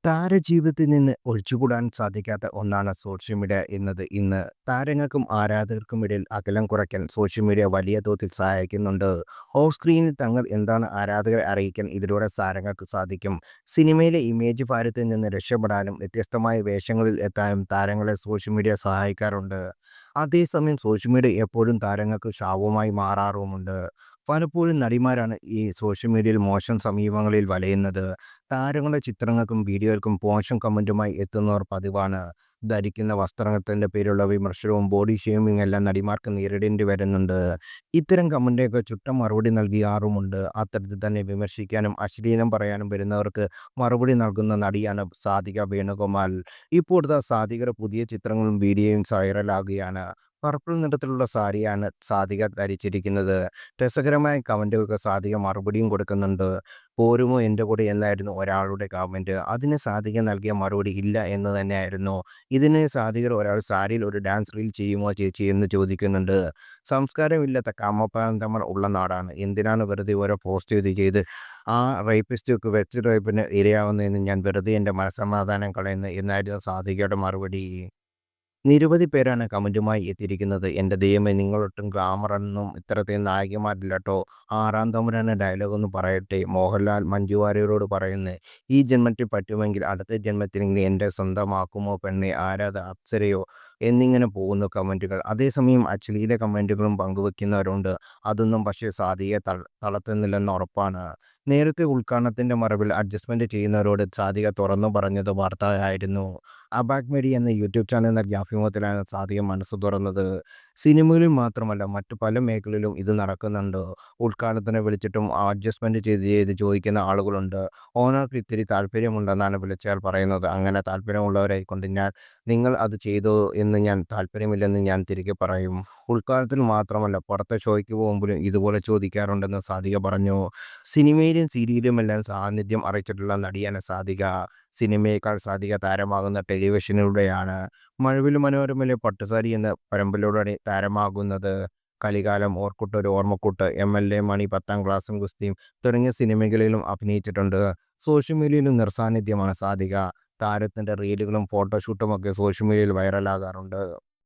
താരജീവിതത്തിൽ നിന്ന് ഒഴിച്ചുകൂടാൻ സാധിക്കാത്ത ഒന്നാണ് സോഷ്യൽ മീഡിയ എന്നത്. ഇന്ന് താരങ്ങൾക്കും ആരാധകർക്കും ഇടയിൽ അകലം കുറയ്ക്കാൻ സോഷ്യൽ മീഡിയ വലിയ തോതിൽ സഹായിക്കുന്നുണ്ട്. ഓഫ് സ്ക്രീനിൽ തങ്ങൾ എന്താണ് ആരാധകരെ അറിയിക്കാൻ ഇതിലൂടെ താരങ്ങൾക്ക് സാധിക്കും. സിനിമയിലെ ഇമേജ് ഭാരത്തിൽ നിന്ന് രക്ഷപ്പെടാനും വ്യത്യസ്തമായ വേഷങ്ങളിൽ എത്താനും താരങ്ങളെ സോഷ്യൽ മീഡിയ സഹായിക്കാറുണ്ട്. അതേസമയം സോഷ്യൽ മീഡിയ എപ്പോഴും താരങ്ങൾക്ക് ശാപമായി മാറാറുമുണ്ട്. പലപ്പോഴും നടിമാരാണ് ഈ സോഷ്യൽ മീഡിയയിൽ മോശം സമീപങ്ങളിൽ വലയുന്നത്. താരങ്ങളുടെ ചിത്രങ്ങൾക്കും വീഡിയോകൾക്കും മോശം കമൻറ്റുമായി എത്തുന്നവർ പതിവാണ്. ധരിക്കുന്ന വസ്ത്രത്തിൻ്റെ പേരിലുള്ള വിമർശനവും ബോഡി ഷേമിംഗ് എല്ലാം നടിമാർക്ക് നേരിടേണ്ടി വരുന്നുണ്ട്. ഇത്തരം കമൻറ്റൊക്കെ ചുട്ട മറുപടി നൽകിയാറുമുണ്ട്. അത്തരത്തിൽ തന്നെ വിമർശിക്കാനും അശ്ലീലം പറയാനും വരുന്നവർക്ക് മറുപടി നൽകുന്ന നടിയാണ് സാധിക വേണുഗോപാൽ. ഇപ്പോഴത്തെ സാധികയുടെ പുതിയ ചിത്രങ്ങളും വീഡിയോയും വൈറലാകുകയാണ്. പർപ്പിൾ നിറത്തിലുള്ള സാരിയാണ് സാധിക ധരിച്ചിരിക്കുന്നത്. രസകരമായ കമൻറ്റുകൾക്ക് സാധിക മറുപടിയും കൊടുക്കുന്നുണ്ട്. പോരുമോ എൻ്റെ കൂടെ എന്നായിരുന്നു ഒരാളുടെ കമൻറ്റ്. അതിന് സാധിക നൽകിയ മറുപടി ഇല്ല എന്ന് തന്നെയായിരുന്നു. ഇതിന് സാധികർ ഒരാൾ സാരിയിൽ ഒരു ഡാൻസ് റീൽ ചെയ്യുമോ ചേച്ചി എന്ന് ചോദിക്കുന്നുണ്ട്. സംസ്കാരമില്ലാത്ത കാമപ്രാന്തങ്ങൾ ഉള്ള നാടാണ്. എന്തിനാണ് വെറുതെ ഓരോ പോസ്റ്റ് ചെയ്ത് ആ റേപ്പിസ്റ്റ് വെച്ച് റേപ്പിന് ഇരയാവുന്നതെന്ന് ഞാൻ വെറുതെ എൻ്റെ മനസ്സമാധാനം കളയുന്നു എന്നായിരുന്നു സാധികയുടെ മറുപടി. നിരവധി പേരാണ് കമൻറ്റുമായി എത്തിയിരിക്കുന്നത്. എൻ്റെ ദൈവമേ, നിങ്ങളൊട്ടും ഗ്ലാമറൊന്നും ഇത്തരത്തിൽ നായകന്മാരില്ലട്ടോ. ആറാം തമ്പുരാൻ്റെ ഡയലോഗൊന്ന് പറയട്ടെ. മോഹൻലാൽ മഞ്ജു വാര്യരോട് പറയുന്നത്, ഈ ജന്മത്തിൽ പറ്റുമെങ്കിൽ അടുത്ത ജന്മത്തിലെങ്കിലും എൻ്റെ സ്വന്തമാക്കുമോ പെണ്ണെ, ആരാധ അപ്സരയോ എന്നിങ്ങനെ പോകുന്നു കമൻറ്റുകൾ. അതേസമയം അശ്ലീല കമൻറ്റുകളും പങ്കുവെക്കുന്നവരുണ്ട്. അതൊന്നും പക്ഷേ സാധികയെ തളർത്തുന്നില്ലെന്ന് ഉറപ്പാണ്. നേരത്തെ ഉദ്ഘാടനത്തിൻ്റെ മറവിൽ അഡ്ജസ്റ്റ്മെൻറ്റ് ചെയ്യുന്നവരോട് സാധിക തുറന്നു പറഞ്ഞത് വാർത്തയായിരുന്നു. അബാക് മീഡിയ എന്ന യൂട്യൂബ് ചാനൽ നൽകിയ അഭിമുഖത്തിലാണ് സാധിക മനസ്സ് തുറന്നത്. സിനിമകളിൽ മാത്രമല്ല മറ്റു പല മേഖലയിലും ഇത് നടക്കുന്നുണ്ട്. ഉദ്ഘാടനത്തിന് വിളിച്ചിട്ടും അഡ്ജസ്റ്റ്മെൻറ്റ് ചെയ്ത് ചോദിക്കുന്ന ആളുകളുണ്ട്. ഓണർക്ക് ഇത്തിരി താല്പര്യമുണ്ടെന്നാണ് വിളിച്ചയാൾ പറയുന്നത്. അങ്ങനെ താല്പര്യമുള്ളവരെക്കൊണ്ട് നിങ്ങൾ അത് ചെയ്തോ എന്ന് ഞാൻ താല്പര്യമില്ലെന്ന് ഞാൻ തിരികെ പറയും. ഉദ്ഘാടനത്തിൽ മാത്രമല്ല പുറത്തെ ഷോയ്ക്ക് പോകുമ്പോഴും ഇതുപോലെ ചോദിക്കാറുണ്ടെന്ന് സാധിക പറഞ്ഞു. സിനിമയിലും സീരിയലുമെല്ലാം സാന്നിധ്യം അറിയിച്ചിട്ടുള്ള നടിയാണ് സാധിക. സിനിമയേക്കാൾ സാധിക താരമാകുന്ന ടെലിവിഷനിലൂടെയാണ്. മഴവിൽ മനോരമയിലെ പട്ടുസാരി എന്ന പരമ്പരയിലൂടെ താരമാകുന്നത്. കലികാലം, ഓർക്കുട്ട്, ഒരു ഓർമ്മക്കൂട്ട്, MLA മണി, 10ാം ക്ലാസ്സും ഗുസ്തിയും തുടങ്ങിയ സിനിമകളിലും അഭിനയിച്ചിട്ടുണ്ട്. സോഷ്യൽ മീഡിയയിലും നിറസാന്നിധ്യമാണ് സാധിക. താരത്തിൻ്റെ റീലുകളും ഫോട്ടോഷൂട്ടുമൊക്കെ സോഷ്യൽ മീഡിയയിൽ വൈറലാകാറുണ്ട്.